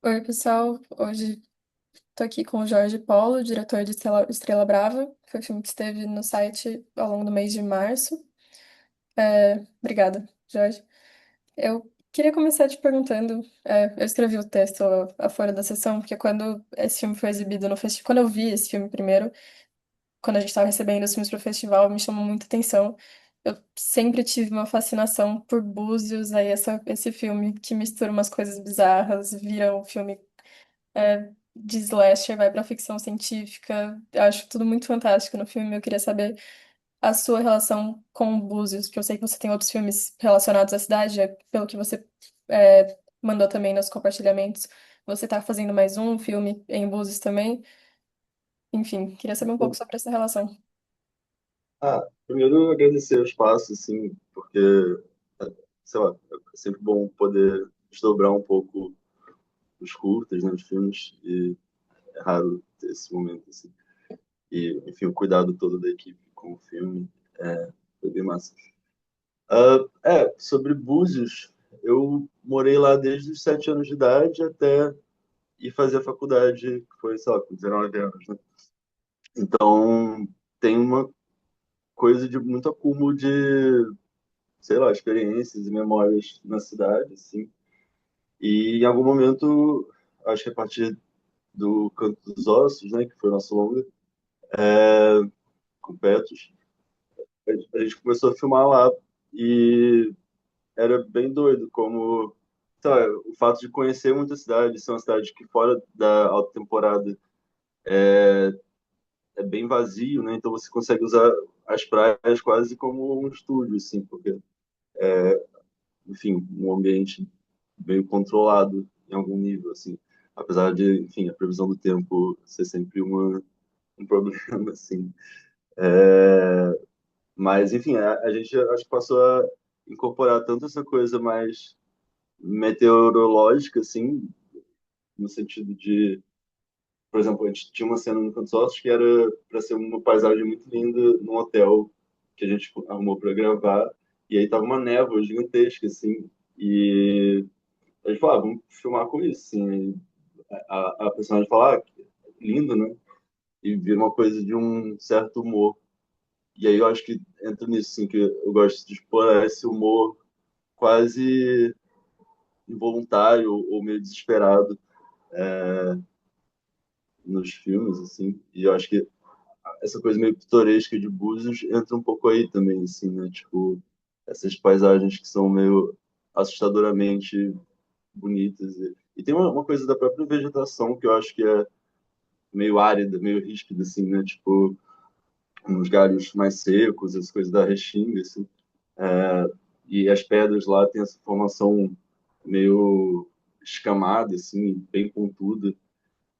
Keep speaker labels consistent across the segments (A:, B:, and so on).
A: Oi, pessoal. Hoje tô aqui com o Jorge Paulo, diretor de Estrela Brava. Foi um filme que esteve no site ao longo do mês de março. Obrigada, Jorge. Eu queria começar te perguntando, eu escrevi o texto fora da sessão, porque quando esse filme foi exibido no festival, quando eu vi esse filme primeiro, quando a gente estava recebendo os filmes para o festival, me chamou muita atenção. Eu sempre tive uma fascinação por Búzios, aí esse filme que mistura umas coisas bizarras, vira um filme de slasher, vai pra ficção científica. Eu acho tudo muito fantástico no filme. Eu queria saber a sua relação com Búzios, porque eu sei que você tem outros filmes relacionados à cidade, pelo que você mandou também nos compartilhamentos. Você tá fazendo mais um filme em Búzios também. Enfim, queria saber um pouco sobre essa relação.
B: Primeiro agradecer o espaço, assim, porque, sei lá, é sempre bom poder desdobrar um pouco os curtas, né, os filmes, e é raro ter esse momento, assim. E, enfim, o cuidado todo da equipe com o filme foi bem massa. Sobre Búzios, eu morei lá desde os 7 anos de idade até ir fazer a faculdade, que foi, sei lá, com 19 anos, né? Então, tem uma coisa de muito acúmulo de, sei lá, experiências e memórias na cidade, assim. E em algum momento, acho que a partir do Canto dos Ossos, né, que foi o nosso longa, com Petrus, a gente começou a filmar lá e era bem doido, como, sei lá, o fato de conhecer muita cidade, ser uma cidade que fora da alta temporada é bem vazio, né? Então você consegue usar as praias quase como um estúdio, assim, porque, enfim, um ambiente meio controlado em algum nível, assim. Apesar de, enfim, a previsão do tempo ser sempre um problema, assim. Mas, enfim, a gente acho que passou a incorporar tanto essa coisa mais meteorológica, assim, no sentido de, por exemplo, a gente tinha uma cena no Cantos Ossos que era para ser uma paisagem muito linda num hotel que a gente arrumou para gravar, e aí tava uma névoa gigantesca, assim, e a gente falou, vamos filmar com isso, assim. A personagem fala, lindo, né? E vira uma coisa de um certo humor. E aí eu acho que entra nisso, assim, que eu gosto de explorar esse humor quase involuntário ou meio desesperado nos filmes, assim. E eu acho que essa coisa meio pitoresca de Búzios entra um pouco aí também, assim, né? Tipo, essas paisagens que são meio assustadoramente bonitas. E tem uma coisa da própria vegetação que eu acho que é meio árida, meio ríspida, assim, né? Tipo, uns galhos mais secos, as coisas da restinga, assim. E as pedras lá têm essa formação meio escamada, assim, bem pontuda.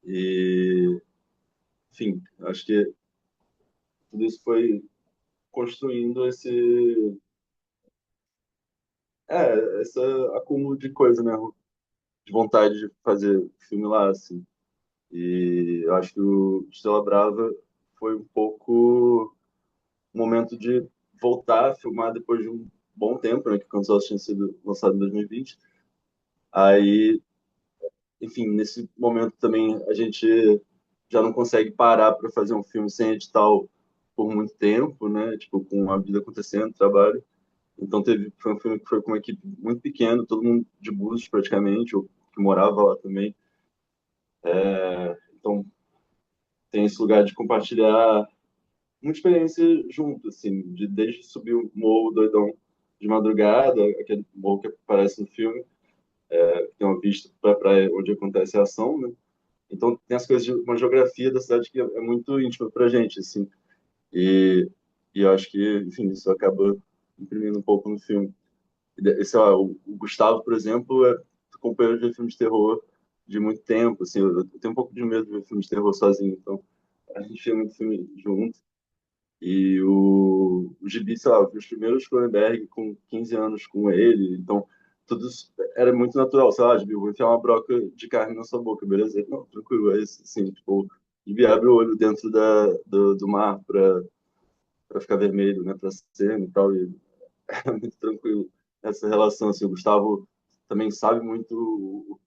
B: E, enfim, acho que tudo isso foi construindo esse acúmulo de coisa, né? De vontade de fazer filme lá, assim. E eu acho que o Estrela Brava foi um pouco um momento de voltar a filmar depois de um bom tempo, né? Que o Cansaço tinha sido lançado em 2020. Aí, enfim, nesse momento também a gente já não consegue parar para fazer um filme sem edital por muito tempo, né? Tipo, com a vida acontecendo, trabalho. Então foi um filme que foi com uma equipe muito pequena, todo mundo de Búzios praticamente, ou que morava lá também. Então tem esse lugar de compartilhar uma experiência junto, assim, de desde subir o morro doidão de madrugada, aquele morro que aparece no filme, que tem uma vista para a praia onde acontece a ação, né? Então tem as coisas de uma geografia da cidade que é muito íntima pra gente, assim. E, e eu acho que, enfim, isso acaba imprimindo um pouco no filme. Sei lá, o Gustavo, por exemplo, é companheiro de filmes de terror de muito tempo, assim, eu tenho um pouco de medo de ver filmes de terror sozinho, então a gente vê muito filme junto. E o Gibi, sei lá, eu vi os primeiros Cronenberg com 15 anos com ele, então tudo isso era muito natural, sei lá, Gibi, eu vou enfiar uma broca de carne na sua boca, beleza? Ele, não, tranquilo, é isso, assim, tipo, Gibi abre o olho dentro do mar pra ficar vermelho, né, pra cena e tal, e é muito tranquilo essa relação, assim, o Gustavo também sabe muito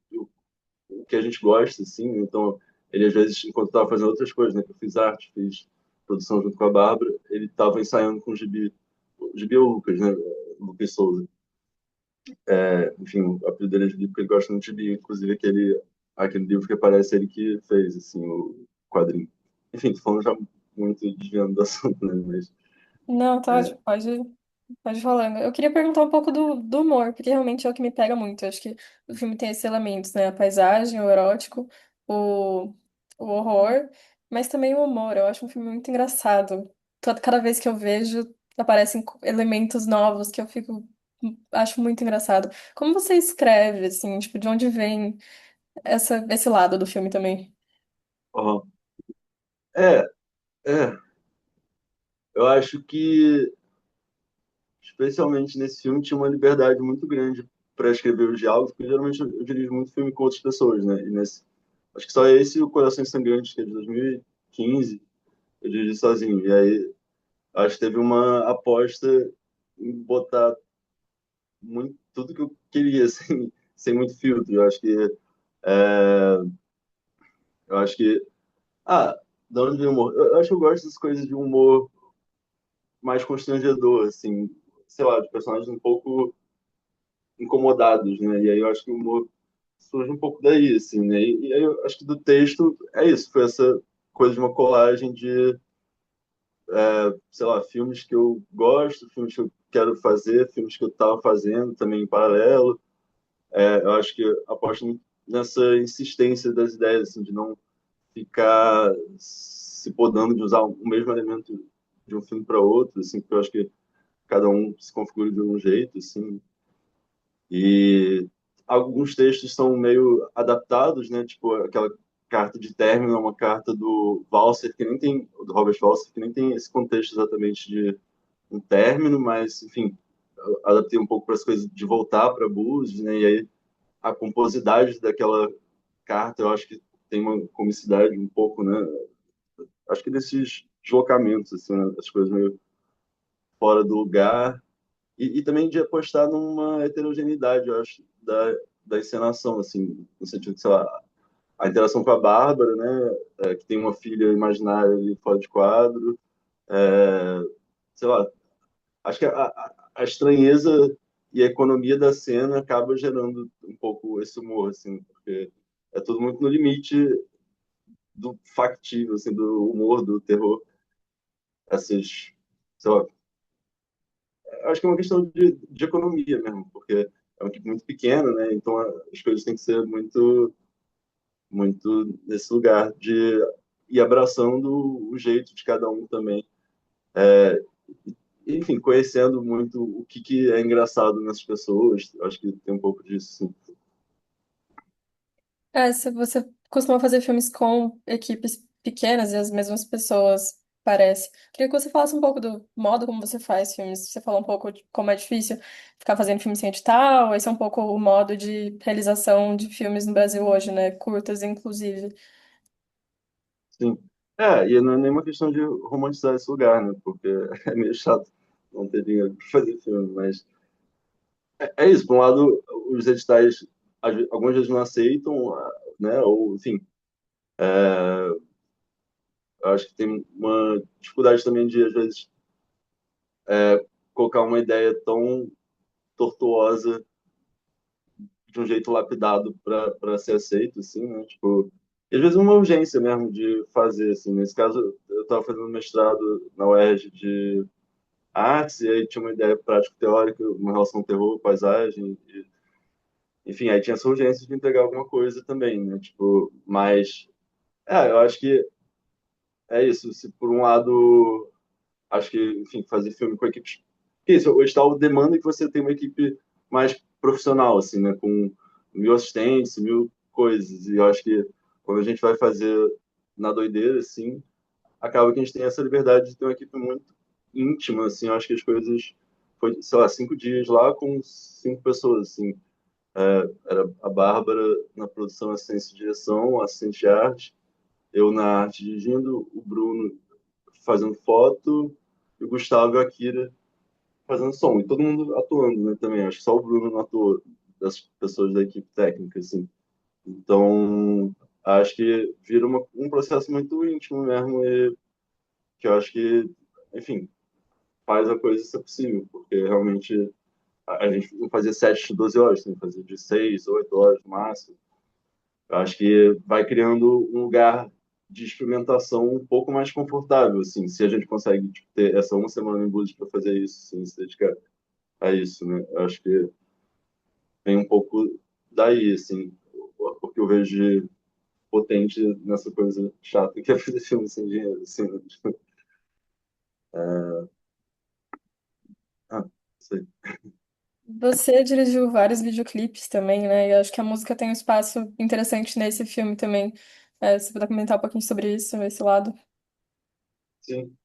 B: o que a gente gosta, assim, né? Então, ele às vezes, enquanto estava fazendo outras coisas, né, que eu fiz arte, fiz produção junto com a Bárbara, ele estava ensaiando com o Gibi é o Lucas, né, Lucas Souza. Enfim, o apelido dele é Gibi porque ele gosta muito de Gibi, inclusive aquele livro que aparece ele que fez, assim, o quadrinho. Enfim, tô falando já muito desviando do assunto, né, mas
A: Não, tá
B: é,
A: ótimo, pode ir falando. Eu queria perguntar um pouco do humor, porque realmente é o que me pega muito. Eu acho que o filme tem esses elementos, né? A paisagem, o erótico, o, o horror, mas também o humor. Eu acho um filme muito engraçado. Cada vez que eu vejo, aparecem elementos novos que eu fico, acho muito engraçado. Como você escreve, assim, tipo, de onde vem esse lado do filme também?
B: ó, é, é, eu acho que especialmente nesse filme, tinha uma liberdade muito grande para escrever os diálogos, porque geralmente eu dirijo muito filme com outras pessoas, né? Acho que só esse e o Corações Sangrantes, que é de 2015, eu dirigi sozinho. E aí, acho que teve uma aposta em botar muito, tudo que eu queria, sem muito filtro. É, eu acho que, ah, de onde vem o humor? Eu acho que eu gosto dessas coisas de humor mais constrangedor, assim, sei lá, de personagens um pouco incomodados, né? E aí eu acho que o humor surge um pouco daí, assim, né? E aí eu acho que do texto é isso, foi essa coisa de uma colagem de, sei lá, filmes que eu gosto, filmes que eu quero fazer, filmes que eu estava fazendo também em paralelo. Eu acho que aposto muito nessa insistência das ideias, assim, de não ficar se podando de usar o mesmo elemento de um filme para outro, assim, porque eu acho que cada um se configura de um jeito, assim. E alguns textos são meio adaptados, né? Tipo, aquela carta de término é uma carta do Walser, que nem tem, do Robert Walser, que nem tem esse contexto exatamente de um término, mas, enfim, eu adaptei um pouco para as coisas de voltar para Búzios, né? E aí a composidade daquela carta, eu acho que tem uma comicidade um pouco, né? Acho que desses deslocamentos, assim, né? As coisas meio fora do lugar, e também de apostar numa heterogeneidade, eu acho, da encenação, assim, no sentido de, sei lá, a interação com a Bárbara, né, que tem uma filha imaginária ali fora de quadro, é, sei lá, acho que a estranheza e a economia da cena acaba gerando um pouco esse humor, assim, porque é tudo muito no limite do factível, assim, do humor, do terror, essas, sei lá, acho que é uma questão de economia mesmo, porque é uma equipe muito pequena, né? Então as coisas têm que ser muito nesse lugar de ir abraçando o jeito de cada um também. Enfim, conhecendo muito o que é engraçado nessas pessoas, acho que tem um pouco disso, sim.
A: Se você costuma fazer filmes com equipes pequenas e as mesmas pessoas, parece. Queria que você falasse um pouco do modo como você faz filmes. Você falou um pouco de como é difícil ficar fazendo filme sem edital. Esse é um pouco o modo de realização de filmes no Brasil hoje, né? Curtas, inclusive.
B: Sim. E não é nenhuma questão de romantizar esse lugar, né? Porque é meio chato não ter dinheiro para fazer filme, mas é isso. Por um lado, os editais algumas vezes não aceitam, né? Ou, enfim, eu acho que tem uma dificuldade também de, às vezes, colocar uma ideia tão tortuosa de um jeito lapidado para ser aceito, assim, né? Tipo, e às vezes uma urgência mesmo de fazer, assim. Nesse caso, eu estava fazendo mestrado na UERJ de artes e aí tinha uma ideia prático-teórica, uma relação terror, paisagem, enfim, aí tinha essa urgência de entregar alguma coisa também, né? Tipo, mas, eu acho que é isso. Se por um lado acho que, enfim, fazer filme com equipes. Isso, o edital demanda que você tenha uma equipe mais profissional, assim, né? Com 1.000 assistentes, 1.000 coisas. E eu acho que quando a gente vai fazer na doideira, assim, acaba que a gente tem essa liberdade de ter uma equipe muito íntima, assim. Eu acho que as coisas. Foi, sei lá, 5 dias lá com 5 pessoas, assim. Era a Bárbara na produção, assistência de direção, assistente de arte, eu na arte dirigindo, o Bruno fazendo foto e o Gustavo e a Kira fazendo som. E todo mundo atuando, né, também. Acho que só o Bruno não atuou das pessoas da equipe técnica, assim. Então, acho que vira um processo muito íntimo mesmo e que eu acho que, enfim, faz a coisa ser possível, porque realmente a gente não fazia 7 de 12 horas, tem que fazer de 6 8 horas no máximo. Eu acho que vai criando um lugar de experimentação um pouco mais confortável, assim, se a gente consegue tipo, ter essa uma semana em busca para fazer isso, assim, se dedicar a isso, né? Eu acho que vem um pouco daí, assim, porque eu vejo de potente nessa coisa chata que é fazer filme sem dinheiro, assim, né? Tipo, ah, sei.
A: Você dirigiu vários videoclipes também, né? E eu acho que a música tem um espaço interessante nesse filme também. Se puder comentar um pouquinho sobre isso, esse lado.
B: Sim.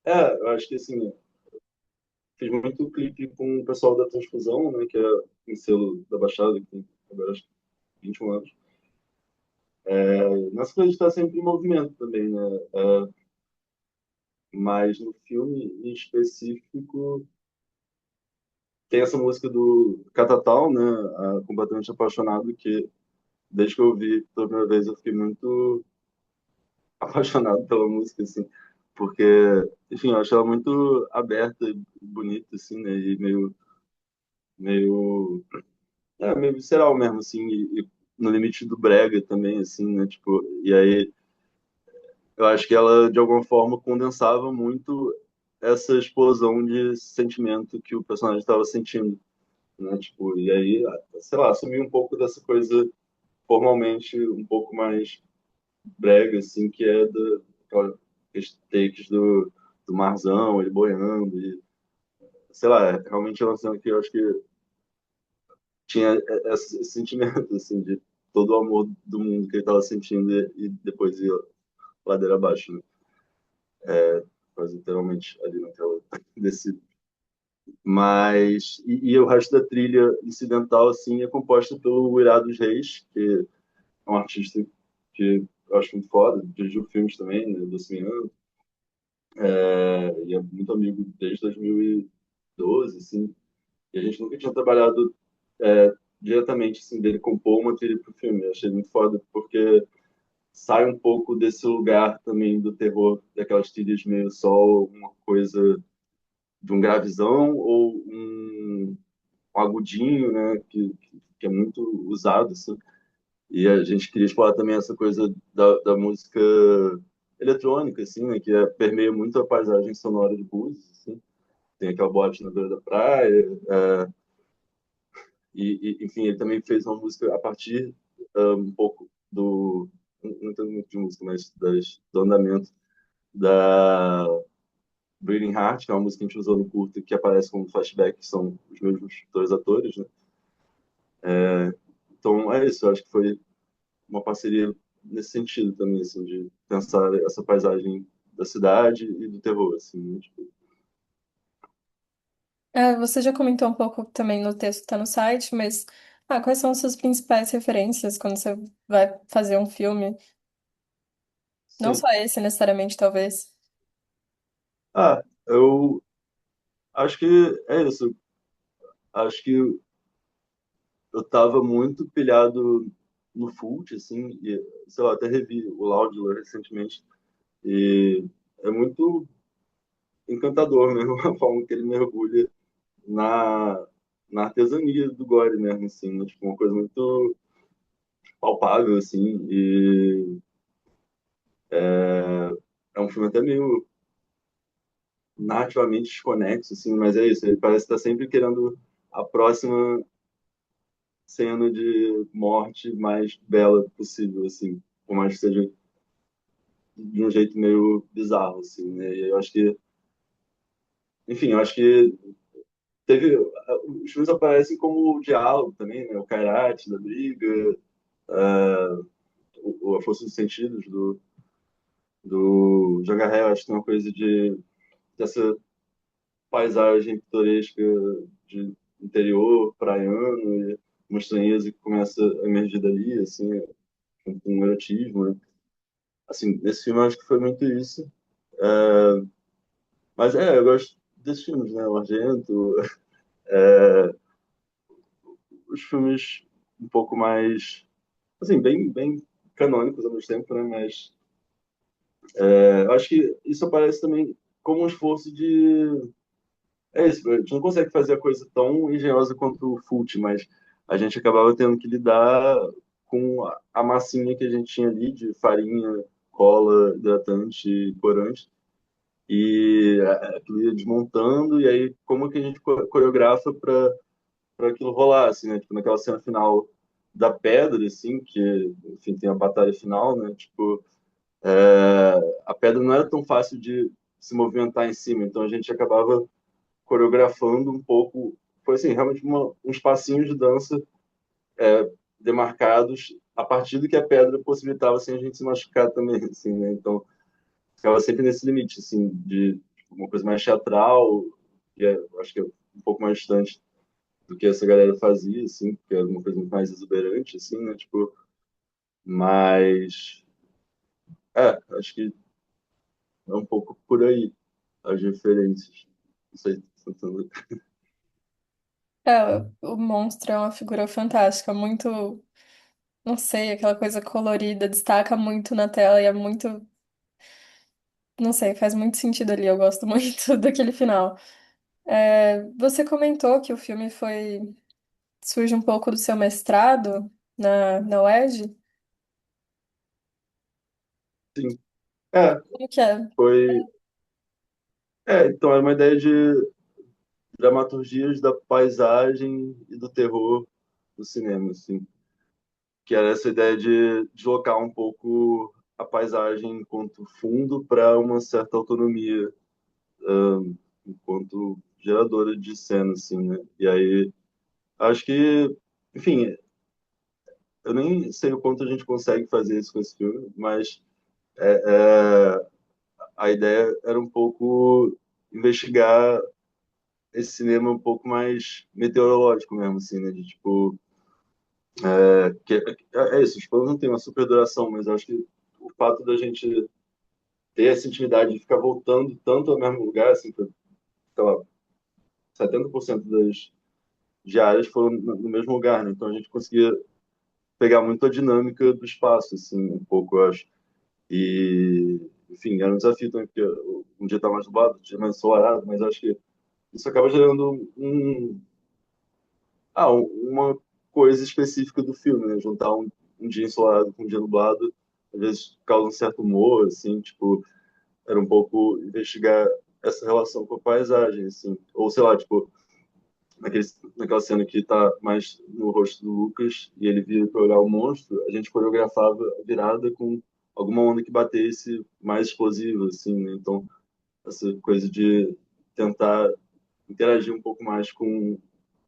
B: Eu acho que assim, fiz muito clipe com o pessoal da Transfusão, né, que é um selo da Baixada, que tem agora acho que 21 anos. Nossa coisa está sempre em movimento também, né? Mas no filme em específico tem essa música do Catatal, né? Completamente Apaixonado, que desde que eu ouvi pela primeira vez eu fiquei muito apaixonado pela música, assim, porque, enfim, eu acho ela muito aberta e bonita, assim, né? E meio meio visceral mesmo, assim, e no limite do brega também, assim, né? Tipo, e aí eu acho que ela, de alguma forma, condensava muito essa explosão de sentimento que o personagem estava sentindo, né? Tipo, e aí, sei lá, assumir um pouco dessa coisa formalmente um pouco mais brega, assim, que é aqueles takes do Marzão, ele boiando, e, sei lá, realmente é uma cena que eu acho que tinha esse sentimento, assim, de todo o amor do mundo que ele estava sentindo e depois ia ladeira abaixo, né? Quase literalmente ali naquela descida. Mas, e o resto da trilha incidental, assim, é composta pelo Irá dos Reis, que é um artista que eu acho muito foda, dirigiu filmes também, né, do Cineano, e é muito amigo desde 2012, assim, e a gente nunca tinha trabalhado diretamente, assim, dele compor uma trilha pro filme. Eu achei muito foda, porque sai um pouco desse lugar também do terror, daquelas trilhas meio só uma coisa de um gravizão ou um agudinho, né, que é muito usado, assim. E a gente queria explorar também essa coisa da música eletrônica, assim, né, que permeia muito a paisagem sonora de Búzios, assim. Tem aquela boate na beira da praia, enfim, ele também fez uma música a partir um pouco não entendo muito de música, mas do andamento da Bleeding Heart, que é uma música que a gente usou no curto, que aparece como flashback, que são os mesmos dois atores, né? Então é isso, eu acho que foi uma parceria nesse sentido também, assim, de pensar essa paisagem da cidade e do terror, assim, né? Tipo,
A: Você já comentou um pouco também no texto que está no site, mas quais são as suas principais referências quando você vai fazer um filme? Não
B: sim.
A: só esse, necessariamente, talvez.
B: Eu acho que é isso. Acho que eu tava muito pilhado no Fult, assim, e, sei lá, até revi o Laudler recentemente, e é muito encantador mesmo a forma que ele mergulha na, na artesania do gore mesmo, assim, né? Tipo, uma coisa muito palpável, assim, e é um filme até meio narrativamente desconexo, assim, mas é isso, ele parece estar sempre querendo a próxima cena de morte mais bela possível, assim, por mais que seja de um jeito meio bizarro, assim, né? E eu acho que, enfim, eu acho que teve, os filmes aparecem como o diálogo também, né? O Kairate da briga, a Força dos Sentidos do Jogar acho que tem uma coisa dessa paisagem pitoresca de interior, praiano, e uma estranheza que começa a emergir dali, assim, com um erotismo, né? Assim, nesse filme eu acho que foi muito isso. Mas eu gosto desses filmes, né? O Argento, os filmes um pouco mais, assim, bem canônicos ao mesmo tempo, né? Mas eu acho que isso aparece também como um esforço de. É isso, a gente não consegue fazer a coisa tão engenhosa quanto o Fult, mas a gente acabava tendo que lidar com a massinha que a gente tinha ali de farinha, cola, hidratante, corante, e aquilo ia desmontando, e aí como que a gente coreografa para aquilo rolar, assim, né? Tipo, naquela cena final da pedra, assim, que, enfim, tem a batalha final, né? Tipo, a pedra não era tão fácil de se movimentar em cima, então a gente acabava coreografando um pouco, foi assim, realmente uns passinhos de dança demarcados a partir do que a pedra possibilitava sem a gente se machucar também, assim, né? Então, ficava sempre nesse limite, assim, de tipo, uma coisa mais teatral, que acho que é um pouco mais distante do que essa galera fazia, assim, porque era uma coisa muito mais exuberante, assim, né? Tipo, mas, acho que é um pouco por aí as referências. Não sei, tentando...
A: É, o monstro é uma figura fantástica, muito, não sei, aquela coisa colorida, destaca muito na tela e é muito, não sei, faz muito sentido ali, eu gosto muito daquele final. É, você comentou que o filme surge um pouco do seu mestrado na UERJ?
B: Sim, é,
A: Como que é?
B: foi... então, era uma ideia de dramaturgias da paisagem e do terror do cinema, assim, que era essa ideia de deslocar um pouco a paisagem enquanto fundo para uma certa autonomia enquanto geradora de cena, assim, né? E aí, acho que, enfim, eu nem sei o quanto a gente consegue fazer isso com esse filme, mas a ideia era um pouco investigar esse cinema um pouco mais meteorológico mesmo, assim, né? De tipo, é isso, os planos não têm uma super duração, mas eu acho que o fato da gente ter essa intimidade de ficar voltando tanto ao mesmo lugar, assim, sei lá, 70% das diárias foram no mesmo lugar, né? Então a gente conseguia pegar muito a dinâmica do espaço, assim, um pouco, eu acho. E, enfim, era um desafio também, porque um dia tá mais nublado, outro dia mais ensolarado, mas acho que isso acaba gerando uma coisa específica do filme, né? Juntar um dia ensolarado com um dia nublado, às vezes causa um certo humor, assim, tipo, era um pouco investigar essa relação com a paisagem, assim. Ou, sei lá, tipo, naquele, naquela cena que tá mais no rosto do Lucas e ele vira para olhar o monstro, a gente coreografava a virada com alguma onda que batesse mais explosiva, assim, né? Então, essa coisa de tentar interagir um pouco mais com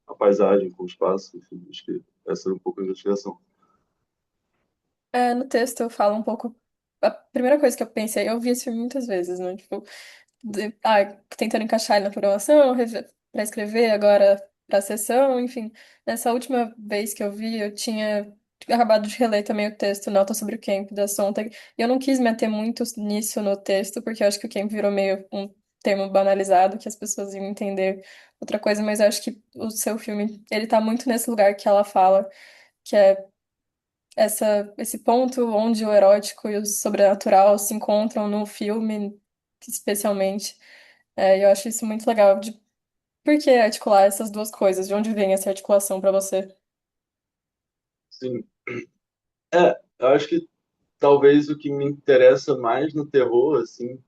B: a paisagem, com o espaço, enfim, acho que essa era um pouco a investigação.
A: É, no texto eu falo um pouco. A primeira coisa que eu pensei, eu vi esse filme muitas vezes, né? Tipo, tentando encaixar ele na programação, pra escrever, agora pra sessão, enfim. Nessa última vez que eu vi, eu tinha acabado de reler também o texto, Nota sobre o Camp, da Sontag, e eu não quis me ater muito nisso no texto, porque eu acho que o Camp virou meio um termo banalizado, que as pessoas iam entender outra coisa, mas eu acho que o seu filme, ele tá muito nesse lugar que ela fala, que é esse ponto onde o erótico e o sobrenatural se encontram no filme, especialmente. É, eu acho isso muito legal. Por que articular essas duas coisas? De onde vem essa articulação para você?
B: Sim. Eu acho que talvez o que me interessa mais no terror, assim,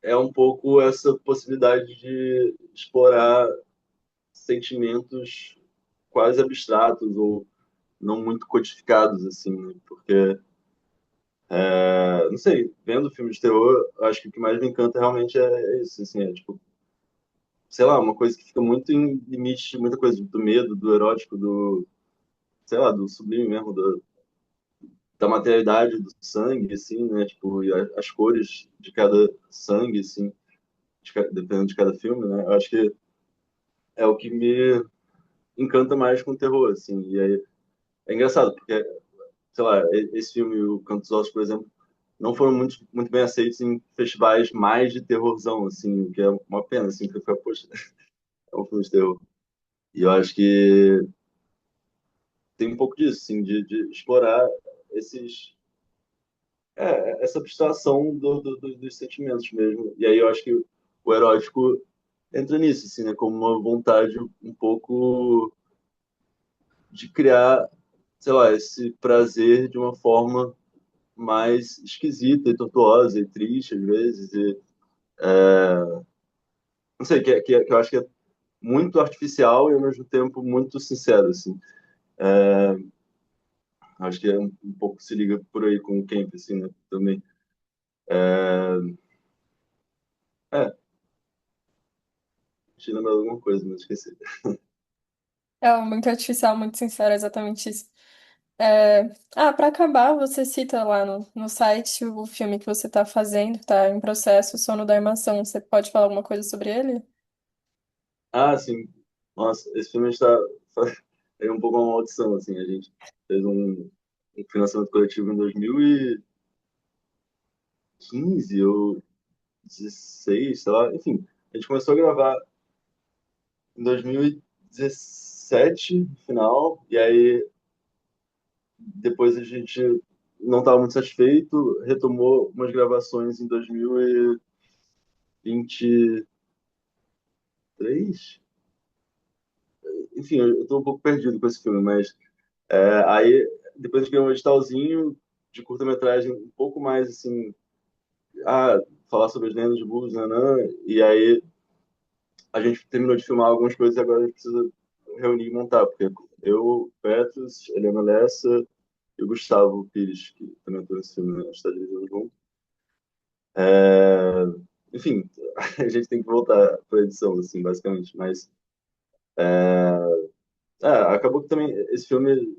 B: é um pouco essa possibilidade de explorar sentimentos quase abstratos ou não muito codificados, assim, né? Porque, não sei, vendo filmes de terror, acho que o que mais me encanta realmente é isso, assim, é tipo, sei lá, uma coisa que fica muito em limite de muita coisa, do medo, do erótico, sei lá, do sublime mesmo, da materialidade do sangue, assim, né? Tipo, e as cores de cada sangue, assim, dependendo de cada filme, né? Eu acho que é o que me encanta mais com o terror, assim. E aí, é engraçado, porque, sei lá, esse filme, O Canto dos Ossos, por exemplo, não foram muito bem aceitos em festivais mais de terrorzão, assim, o que é uma pena, assim, porque eu falei, poxa, é um filme de terror. E eu acho que tem um pouco disso, assim, de explorar esses, essa abstração dos sentimentos mesmo. E aí eu acho que o erótico entra nisso, assim, né, como uma vontade um pouco de criar, sei lá, esse prazer de uma forma mais esquisita e tortuosa e triste às vezes. E, não sei, que eu acho que é muito artificial e ao mesmo tempo muito sincero, assim. Acho que é um pouco se liga por aí com o Camp, assim, né, também. É, tinha lembrado alguma coisa, mas esqueci.
A: É muito artificial, muito sincero, exatamente isso. É... Ah, para acabar, você cita lá no site o filme que você tá fazendo, tá em processo, Sono da Armação. Você pode falar alguma coisa sobre ele?
B: Ah, sim. Nossa, esse filme está é um pouco uma maldição, assim. A gente fez um financiamento coletivo em 2015 ou 16, sei lá. Enfim, a gente começou a gravar em 2017, no final, e aí depois a gente não estava muito satisfeito, retomou umas gravações em 2023. Enfim, eu estou um pouco perdido com esse filme, mas aí depois a gente ganhou um editalzinho de curta-metragem um pouco mais assim, ah, falar sobre as lendas de Búzios, nanã, e aí a gente terminou de filmar algumas coisas e agora a gente precisa reunir e montar, porque eu, Petros, Helena Lessa e o Gustavo Pires, que também atua nesse filme, né? A gente está dirigindo junto. É, enfim, a gente tem que voltar para a edição, assim, basicamente. Mas acabou que também esse filme,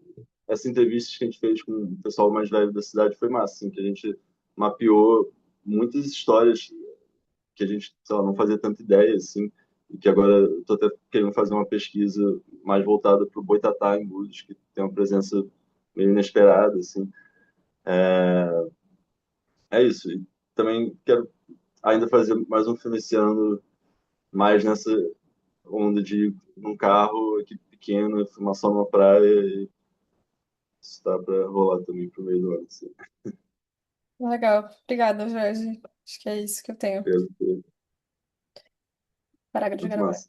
B: essas entrevistas que a gente fez com o pessoal mais velho da cidade foi massa, assim, que a gente mapeou muitas histórias que a gente, sei lá, não fazia tanta ideia, assim, e que agora eu tô até querendo fazer uma pesquisa mais voltada para o Boitatá em Búzios, que tem uma presença meio inesperada, assim. É isso. E também quero ainda fazer mais um filme esse ano, mais nessa onda de ir num carro, equipe pequena, filmar só numa praia, e isso tá para rolar também pro meio do ano, assim.
A: Legal. Obrigada, Jorge. Acho que é isso que eu tenho.
B: Quero ter
A: Parar de
B: muito
A: gravar.
B: massa.